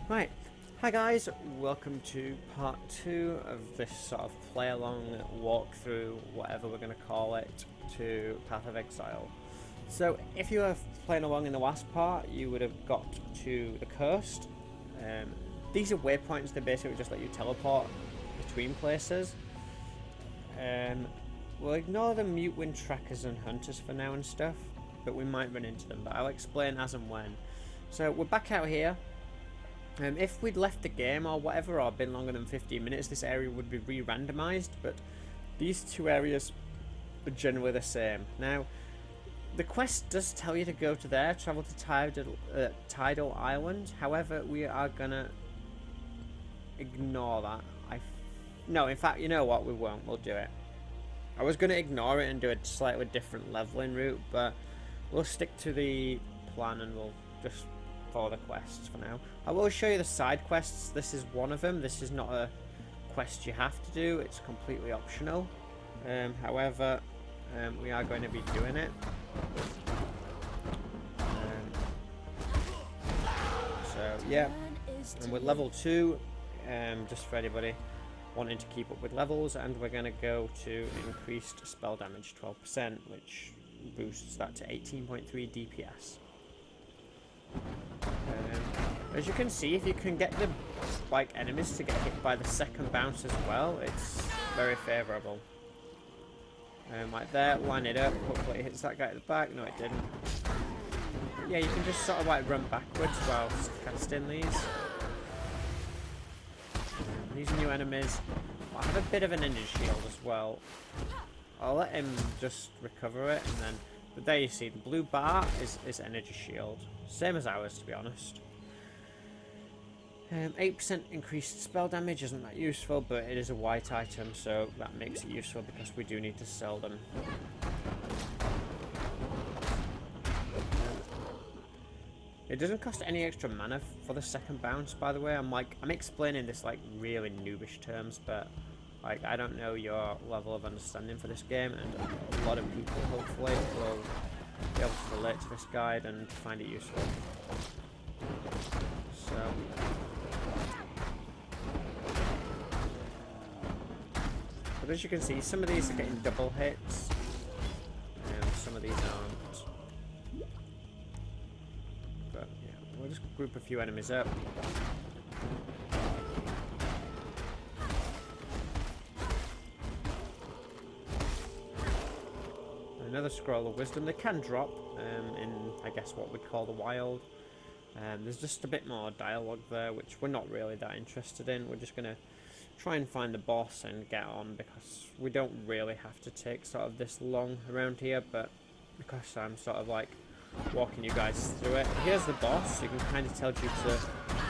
Right, hi guys, welcome to part 2 of this sort of play along, walkthrough, whatever we're going to call it, to Path of Exile. So if you were playing along in the last part, you would have got to the coast. These are waypoints, they basically just let you teleport between places. We'll ignore the mute wind trackers and hunters for now and stuff, but we might run into them, but I'll explain as and when. So we're back out here. If we'd left the game or whatever, or been longer than 15 minutes, this area would be re-randomized, but these two areas are generally the same. Now, the quest does tell you to go to there, travel to Tidal Island, however, we are gonna ignore that. No, in fact, you know what, we won't, we'll do it. I was gonna ignore it and do a slightly different leveling route, but we'll stick to the plan and we'll just follow the quests for now. I will show you the side quests. This is one of them. This is not a quest you have to do. It's completely optional. However, we are going to be doing it. So yeah, and we're level 2, just for anybody wanting to keep up with levels, and we're going to go to increased spell damage 12%, which boosts that to 18.3 DPS. As you can see, if you can get the enemies to get hit by the second bounce as well, it's very favourable. Like there, line it up, hopefully it hits that guy at the back. No, it didn't. Yeah, you can just sort of run backwards while casting these. These new enemies, I have a bit of an energy shield as well. I'll let him just recover it, and then, but there you see, the blue bar is energy shield. Same as ours, to be honest. 8% increased spell damage isn't that useful, but it is a white item, so that makes it useful because we do need to sell them. It doesn't cost any extra mana for the second bounce, by the way. I'm explaining this really noobish terms, but I don't know your level of understanding for this game, and a lot of people hopefully will be able to relate to this guide and find it useful. So but as you can see, some of these are getting double hits, and some of these aren't. But yeah, we'll just group a few enemies up. Another scroll of wisdom. They can drop in, I guess, what we'd call the wild. There's just a bit more dialogue there, which we're not really that interested in. We're just going to try and find the boss and get on, because we don't really have to take sort of this long around here, but because I'm sort of walking you guys through it. Here's the boss. You can kind of tell due to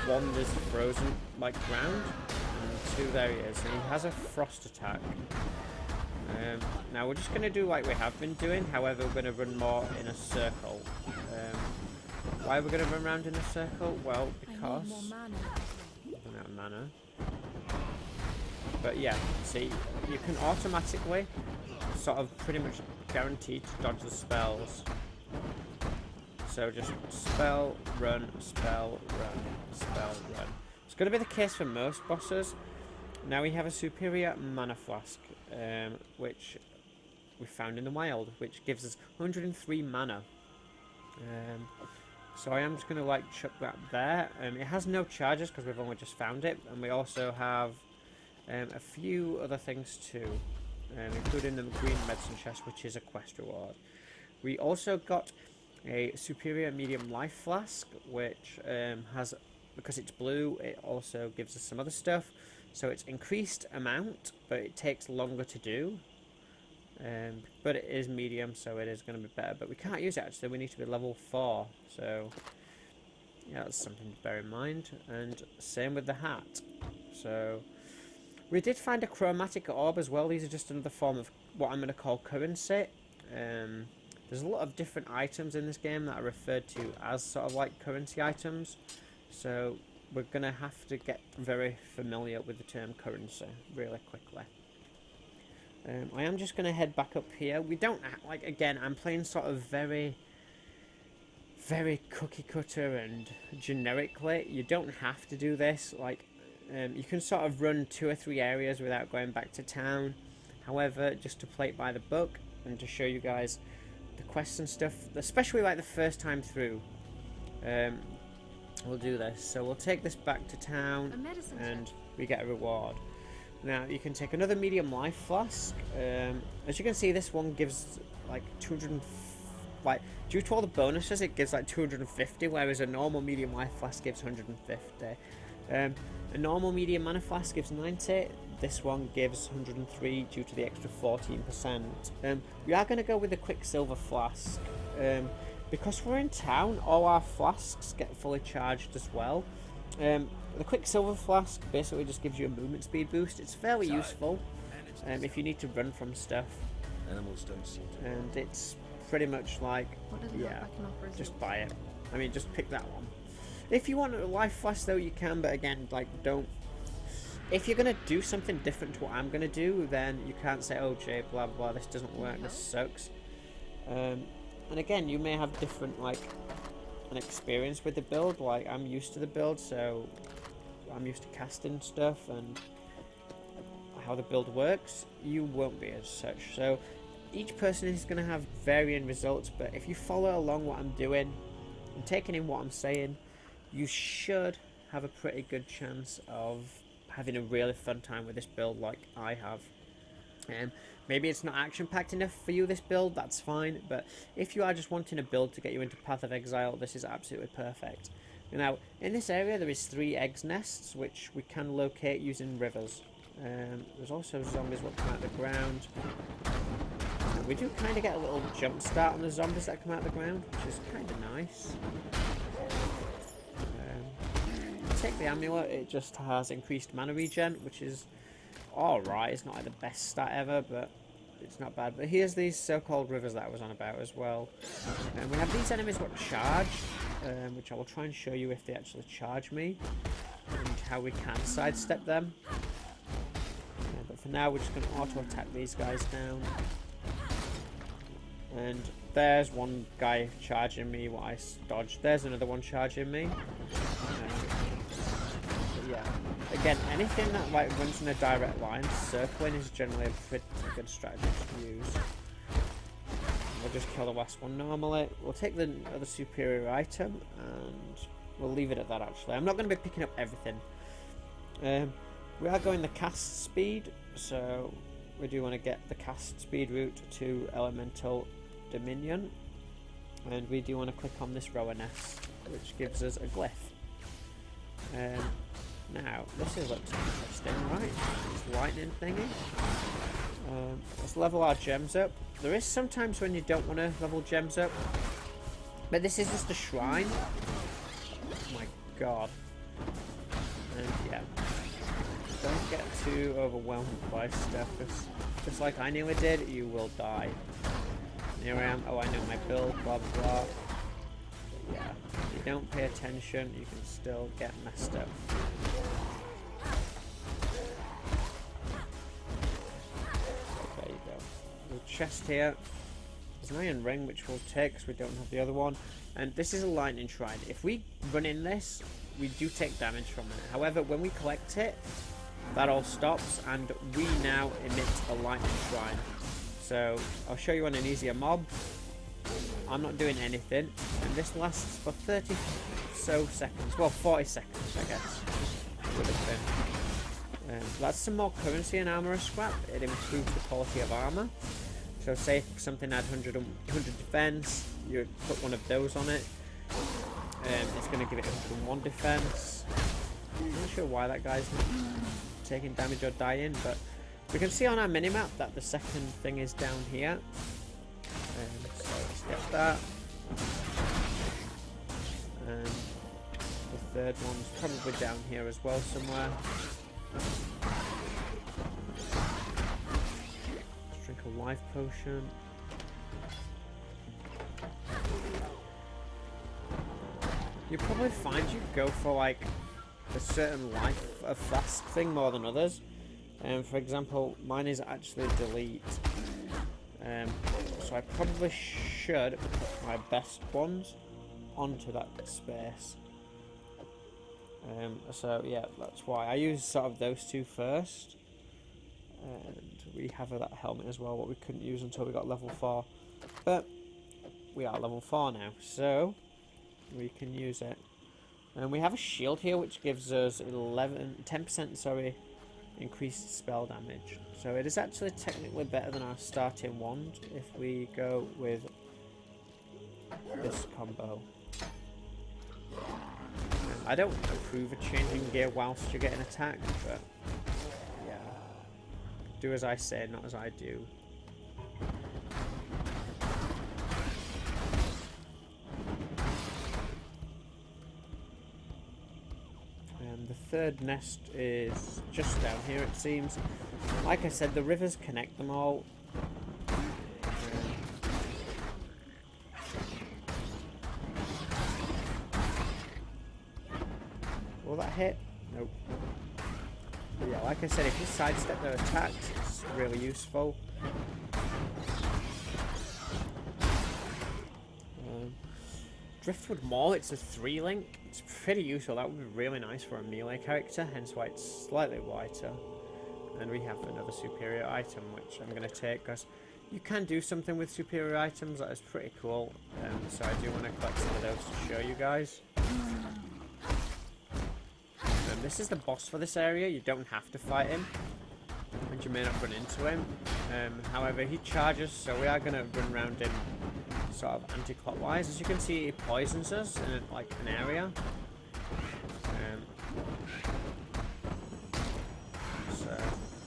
one, there's frozen ground, and two, there he is, and he has a frost attack. Now we're just going to do like we have been doing, however we're going to run more in a circle. Why are we going to run around in a circle? Well, because I run out of mana. But yeah, see, you can automatically sort of pretty much guaranteed to dodge the spells. So just spell, run, spell, run, spell, run. It's going to be the case for most bosses. Now we have a superior mana flask, which we found in the wild, which gives us 103 mana. So I am just going to chuck that there. It has no charges because we've only just found it, and we also have a few other things too, including the green medicine chest, which is a quest reward. We also got a superior medium life flask, which has, because it's blue, it also gives us some other stuff. So it's increased amount, but it takes longer to do. But it is medium, so it is going to be better. But we can't use it actually, we need to be level 4. So yeah, that's something to bear in mind. And same with the hat. So we did find a chromatic orb as well. These are just another form of what I'm going to call currency. There's a lot of different items in this game that are referred to as sort of currency items. So we're going to have to get very familiar with the term currency really quickly. I am just going to head back up here. We don't, again, I'm playing sort of very very cookie cutter and generically. You don't have to do this. Like, you can sort of run 2 or 3 areas without going back to town. However, just to play it by the book and to show you guys the quests and stuff, especially like the first time through, we'll do this. So we'll take this back to town and we get a reward. Now you can take another medium life flask. As you can see, this one gives like 200, like due to all the bonuses it gives like 250, whereas a normal medium life flask gives 150. A normal medium mana flask gives 90. This one gives 103 due to the extra 14%. We are going to go with the quicksilver flask. Because we're in town, all our flasks get fully charged as well. The quicksilver flask basically just gives you a movement speed boost. It's fairly useful if you need to run from stuff. Animals don't seem to. And it's pretty much like, yeah, just buy it. I mean, just pick that one. If you want a life flask though, you can, but again, like, don't. If you're gonna do something different to what I'm gonna do, then you can't say, oh Jay, blah blah, this doesn't work, this sucks. And again, you may have different, like, an experience with the build. Like, I'm used to the build, so I'm used to casting stuff and how the build works. You won't be as such. So each person is going to have varying results, but if you follow along what I'm doing and taking in what I'm saying, you should have a pretty good chance of having a really fun time with this build like I have. Maybe it's not action-packed enough for you, this build, that's fine, but if you are just wanting a build to get you into Path of Exile, this is absolutely perfect. Now, in this area there is 3 eggs nests, which we can locate using rivers. There's also zombies that come out of the ground. And we do kind of get a little jump start on the zombies that come out of the ground, which is kind of nice. Take the amulet, it just has increased mana regen, which is alright. It's not like the best stat ever, but it's not bad. But here's these so-called rivers that I was on about as well. And we have these enemies what charge, which I will try and show you if they actually charge me and how we can sidestep them. But for now we're just going to auto-attack these guys down. And there's one guy charging me what I dodged. There's another one charging me. Yeah, again, anything that like runs in a direct line, circling is generally a pretty good strategy to use. We'll just kill the last one normally. We'll take the other superior item and we'll leave it at that actually. I'm not going to be picking up everything. We are going the cast speed, so we do want to get the cast speed route to Elemental Dominion. And we do want to click on this rower nest, which gives us a glyph. Now, this looks interesting, right? This lightning thingy. Let's level our gems up. There is sometimes when you don't want to level gems up, but this is just a shrine. Oh my god. And yeah, don't get too overwhelmed by stuff, because just like I nearly did, you will die. Here I am. Oh, I know my build, blah blah blah. But yeah, if you don't pay attention, you can still get messed up. There you go. The chest here. There's an iron ring which we'll take because we don't have the other one. And this is a lightning shrine. If we run in this, we do take damage from it. However, when we collect it, that all stops and we now emit a lightning shrine. So I'll show you on an easier mob. I'm not doing anything, and this lasts for 30 so seconds. Well, 40 seconds, I guess. Would have been. That's some more currency in armor scrap. It improves the quality of armor. So say if something had 100 defense, you put one of those on it. It's going to give it 101 defense. I'm not sure why that guy's not taking damage or dying, but we can see on our minimap that the second thing is down here. So let's get that. And the third one's probably down here as well somewhere. Let's drink a life potion. You probably find you go for like a certain life of flask thing more than others. For example, mine is actually delete. So I probably should put my best ones. onto that space. So yeah, that's why I use sort of those two first. And we have that helmet as well, what we couldn't use until we got level 4. But we are level 4 now, so we can use it. And we have a shield here which gives us 10% sorry, increased spell damage. So it is actually technically better than our starting wand if we go with this combo. I don't approve of changing gear whilst you're getting attacked, but yeah. Do as I say, not as I do. The third nest is just down here, it seems. Like I said, the rivers connect them all. Will that hit? Nope. But yeah, like I said, if you sidestep their attacks, it's really useful. Driftwood Maul, it's a 3-link. It's pretty useful. That would be really nice for a melee character, hence why it's slightly whiter. And we have another superior item, which I'm going to take, because you can do something with superior items. That is pretty cool. So I do want to collect some of those to show you guys. This is the boss for this area. You don't have to fight him, and you may not run into him. However, he charges, so we are going to run around him sort of anti-clockwise. As you can see, he poisons us in like an area. So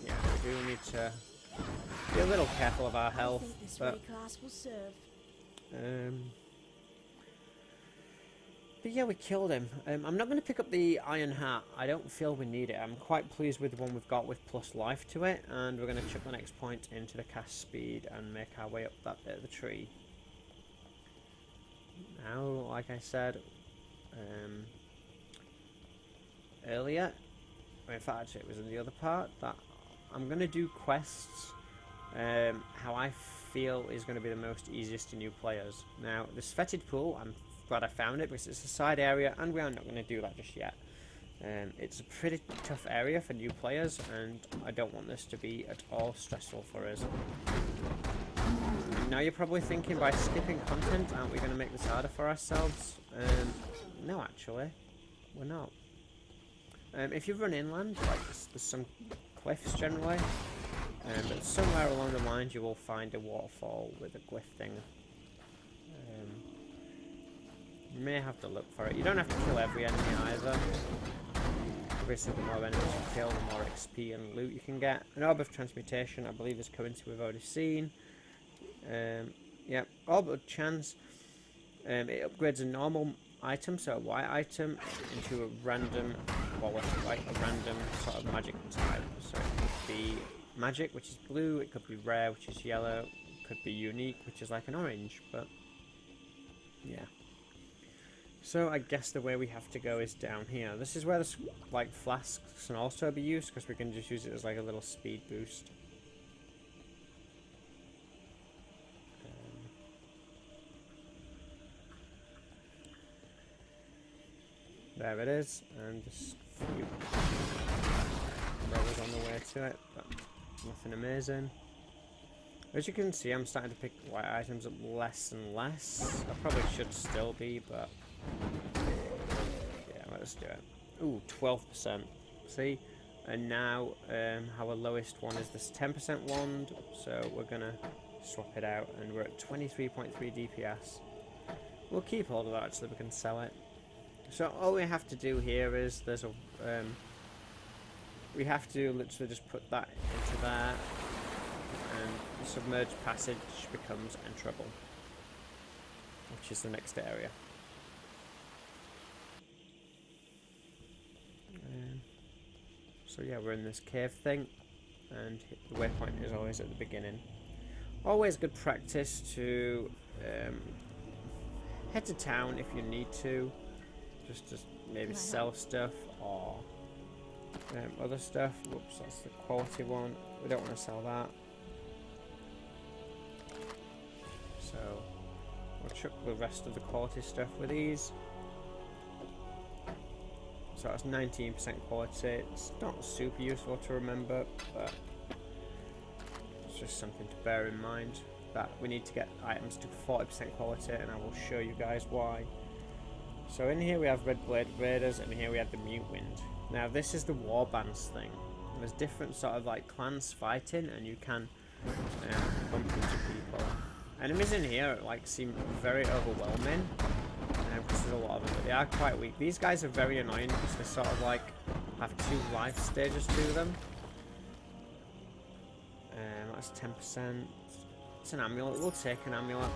yeah, we do need to be a little careful of our health. But yeah, we killed him. I'm not going to pick up the Iron Hat. I don't feel we need it. I'm quite pleased with the one we've got with plus life to it, and we're going to chuck the next point into the cast speed and make our way up that bit of the tree. Now, like I said earlier, in fact actually it was in the other part, that I'm going to do quests how I feel is going to be the most easiest to new players. Now, this fetid pool, I'm glad I found it because it's a side area and we are not going to do that just yet. It's a pretty tough area for new players and I don't want this to be at all stressful for us. Now you're probably thinking, by skipping content, aren't we going to make this harder for ourselves? No, actually, we're not. If you run inland, like there's some cliffs generally, but somewhere along the lines you will find a waterfall with a glyph thing. You may have to look for it. You don't have to kill every enemy either. Obviously, the more enemies you kill, the more XP and loot you can get. An Orb of Transmutation, I believe, is currency we've already seen. Yep, Orb of Chance. It upgrades a normal item, so a white item, into a random, well, like a random sort of magic type. So it could be magic, which is blue. It could be rare, which is yellow. It could be unique, which is like an orange. But yeah. So I guess the way we have to go is down here. This is where the like flasks can also be used, because we can just use it as like a little speed boost. There it is, and just a few rollers on the way to it, but nothing amazing. As you can see, I'm starting to pick white items up less and less. I probably should still be, but yeah, let's do it. Ooh, 12%. See? And now our lowest one is this 10% wand, so we're gonna swap it out, and we're at 23.3 DPS. We'll keep hold of that so that we can sell it. So all we have to do here is there's a we have to literally just put that into there, and the submerged passage becomes enterable, which is the next area. So yeah, we're in this cave thing, and the waypoint is always at the beginning. Always good practice to head to town if you need to. Just to maybe sell stuff or other stuff. Whoops, that's the quality one. We don't want to sell that. So we'll chuck the rest of the quality stuff with these. So that's 19% quality. It's not super useful to remember, but it's just something to bear in mind, that we need to get items to 40% quality, and I will show you guys why. So in here we have Red Blade Raiders, and here we have the Mute Wind. Now this is the Warbands thing. There's different sort of like clans fighting, and you can bump into people. Enemies in here like seem very overwhelming, because there's a lot of them, but they are quite weak. These guys are very annoying because they sort of like have 2 life stages to them. That's 10%. It's an amulet. We'll take an amulet.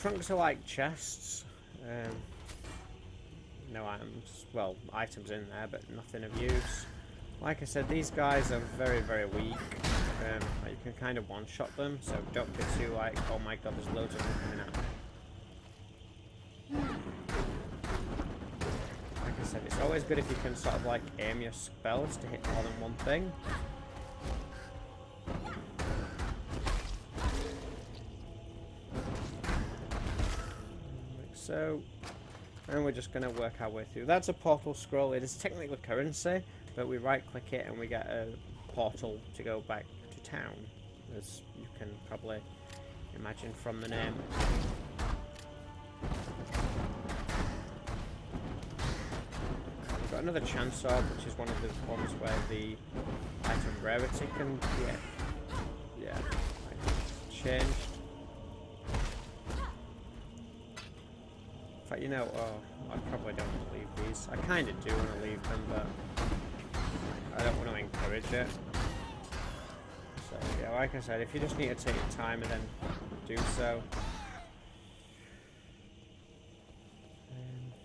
Trunks are like chests. No items. Well, items in there, but nothing of use. Like I said, these guys are very, very weak. You can kind of one-shot them, so don't be too like, oh my god, there's loads of them coming out. Like I said, it's always good if you can sort of like aim your spells to hit more than one thing. Like so. And we're just going to work our way through. That's a portal scroll. It is technically currency, but we right-click it and we get a portal to go back to town, as you can probably imagine from the name. We've got another chance orb, which is one of the ones where the item rarity can get changed. In fact, you know, I probably don't want to leave these. I kind of do want to leave them, but I don't want to encourage it. So, yeah, like I said, if you just need to take your time and then do so.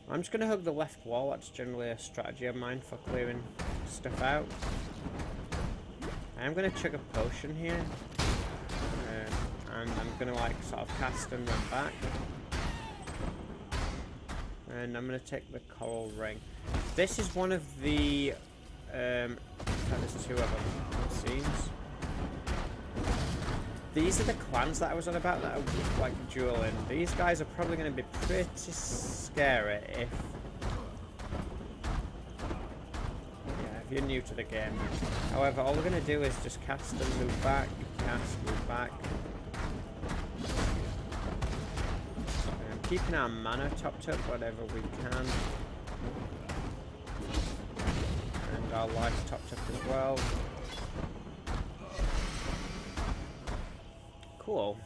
I'm just going to hug the left wall. That's generally a strategy of mine for clearing stuff out. I am going to chuck a potion here. And I'm going to, like, sort of cast and run back. And I'm going to take the coral ring. This is one of the... there's 2 of them, it seems. These are the clans that I was on about that are like dueling. These guys are probably going to be pretty scary if... Yeah, if you're new to the game. However, all we're going to do is just cast and move back, cast, move back. Keeping our mana topped up whatever we can. And our life topped up as well. Cool.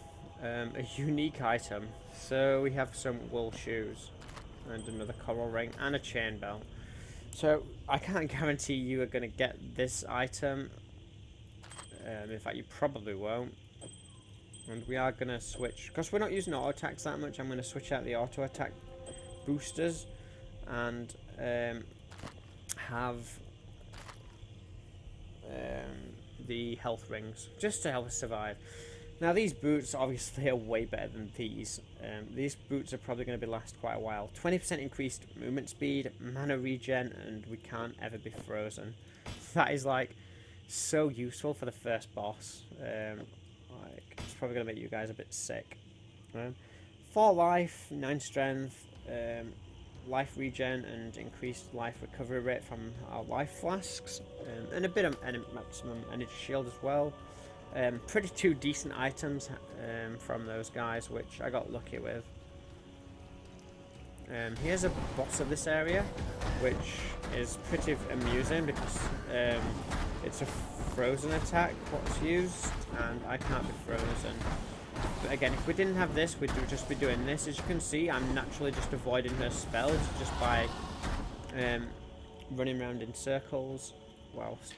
A unique item. So we have some wool shoes. And another coral ring. And a chain belt. So I can't guarantee you are going to get this item. In fact, you probably won't. And we are going to switch, because we're not using auto attacks that much, I'm going to switch out the auto attack boosters and have the health rings, just to help us survive. Now these boots obviously are way better than these. These boots are probably going to last quite a while. 20% increased movement speed, mana regen, and we can't ever be frozen. That is like so useful for the first boss. It's probably going to make you guys a bit sick. 4 life, 9 strength, life regen, and increased life recovery rate from our life flasks, and a bit of maximum energy shield as well. Pretty 2 decent items from those guys, which I got lucky with. Here's a boss of this area, which is pretty amusing because it's a frozen attack what's used, and I can't be frozen. But again, if we didn't have this, we'd just be doing this. As you can see, I'm naturally just avoiding her spells just by running around in circles whilst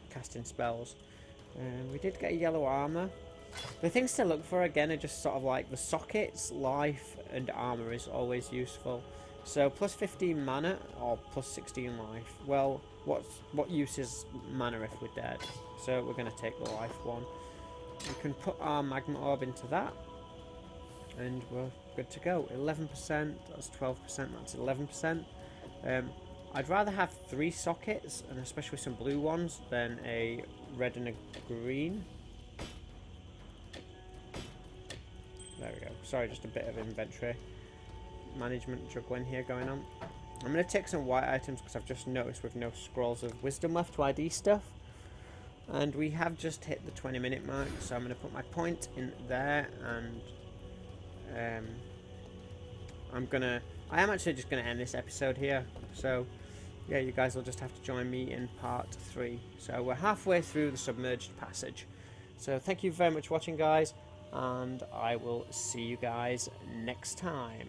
casting spells. We did get a yellow armor. The things to look for again are just sort of like the sockets, life, and armor is always useful. So plus 15 mana or plus 16 life. Well, what use is mana if we're dead? So we're going to take the life one. We can put our magma orb into that, and we're good to go. 11%, that's 12%, that's 11%. I'd rather have 3 sockets, and especially some blue ones, than a red and a green. There we go. Sorry, just a bit of inventory management juggling here going on. I'm going to take some white items because I've just noticed we've no scrolls of wisdom left to ID stuff. And we have just hit the 20-minute mark, so I'm going to put my point in there, and I am actually just going to end this episode here. So yeah, you guys will just have to join me in part 3. So we're halfway through the submerged passage. So thank you very much for watching, guys, and I will see you guys next time.